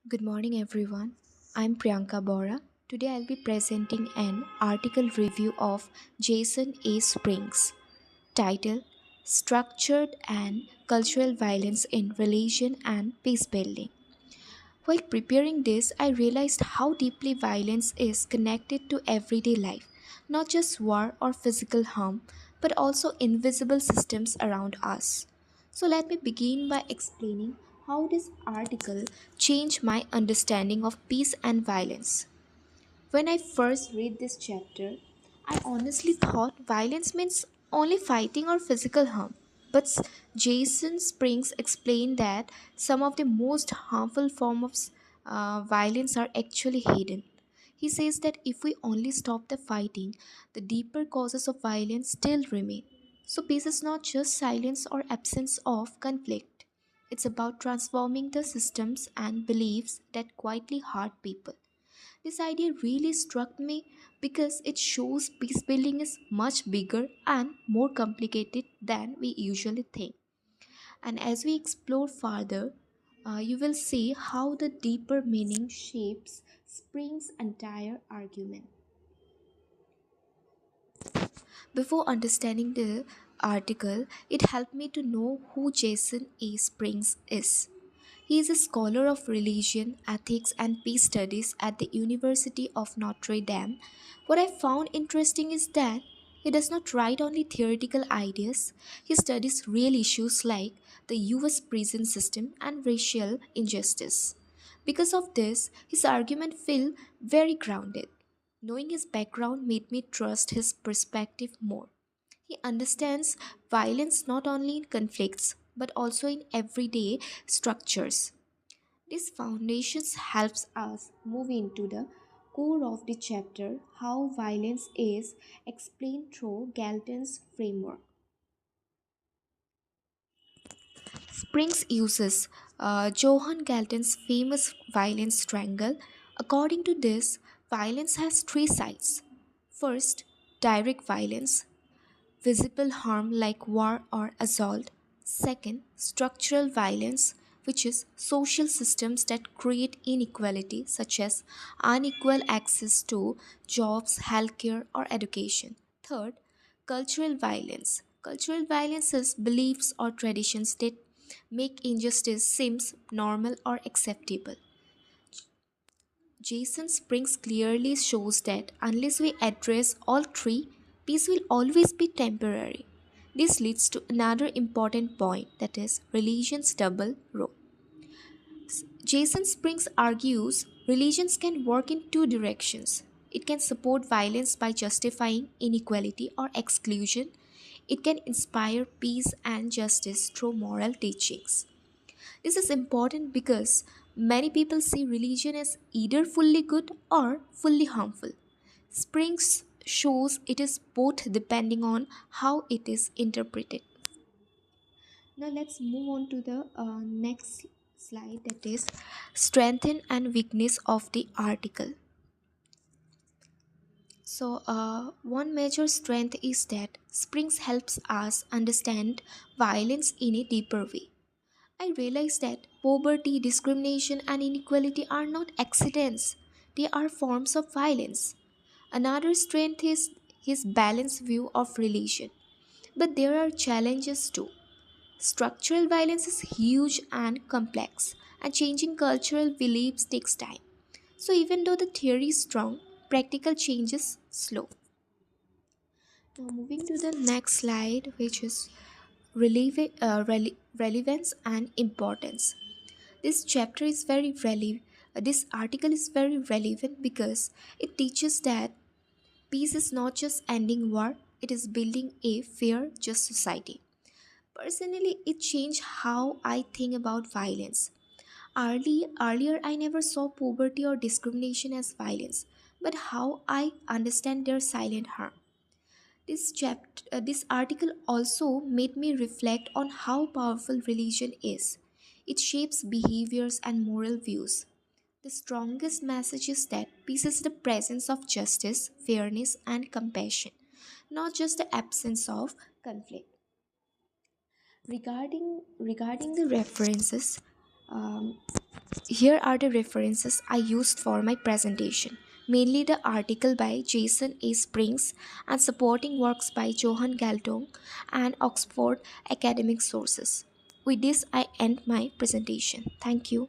Good morning, everyone. I'm Priyanka Bora. Today I'll be presenting an article review of Jason A. Springs, titled Structured and Cultural Violence in Religion and Peacebuilding. While preparing this, I realized how deeply violence is connected to everyday life, not just war or physical harm, but also invisible systems around us. So, let me begin by explaining how this article changed my understanding of peace and violence. When I first read this chapter, I honestly thought violence means only fighting or physical harm. But Jason Springs explained that some of the most harmful forms of violence are actually hidden. He says that if we only stop the fighting, the deeper causes of violence still remain. So, peace is not just silence or absence of conflict, it's about transforming the systems and beliefs that quietly hurt people. This idea really struck me because it shows peace building is much bigger and more complicated than we usually think. And as we explore further, you will see how the deeper meaning shapes Spring's entire argument. Before understanding the article, it helped me to know who Jason A. Springs is. He is a scholar of religion, ethics, and peace studies at the University of Notre Dame. What I found interesting is that he does not write only theoretical ideas, he studies real issues like the US prison system and racial injustice. Because of this, his argument feel very grounded. Knowing his background made me trust his perspective more. He understands violence not only in conflicts but also in everyday structures. This foundations helps us move into the core of the chapter how violence is explained through Galton's framework. Springs uses Johann Galton's famous violence triangle. According to this, violence has three sides. First, direct violence, visible harm like war or assault. Second, structural violence, which is social systems that create inequality, such as unequal access to jobs, healthcare, or education. Third, cultural violence. Cultural violence is beliefs or traditions that make injustice seems normal or acceptable. Jason Springs clearly shows that unless we address all three, peace will always be temporary. This leads to another important point, that is religion's double role. Jason Springs argues religions can work in two directions. It can support violence by justifying inequality or exclusion. It can inspire peace and justice through moral teachings. This is important because many people see religion as either fully good or fully harmful. Springs shows it is both depending on how it is interpreted. Now let's move on to the next slide, that is strength and weakness of the article. One major strength is that Springs helps us understand violence in a deeper way. I realize that poverty, discrimination, and inequality are not accidents, they are forms of violence. Another strength is his balanced view of religion. But there are challenges too. Structural violence is huge and complex, and changing cultural beliefs takes time. So, even though the theory is strong, practical change is slow. Now, moving to the next slide, which is relevance and importance. This chapter is very relevant. This article is very relevant because it teaches that peace is not just ending war; it is building a fair, just society. Personally, it changed how I think about violence. Earlier, I never saw poverty or discrimination as violence, but how I understand their silent harm. This article also made me reflect on how powerful religion is. It shapes behaviors and moral views. The strongest message is that peace is the presence of justice, fairness, and compassion, not just the absence of conflict. Regarding the references, um, Here are the references I used for my presentation, mainly the article by Jason A. Springs and supporting works by Johan Galtung and Oxford academic sources. With this, I end my presentation. Thank you.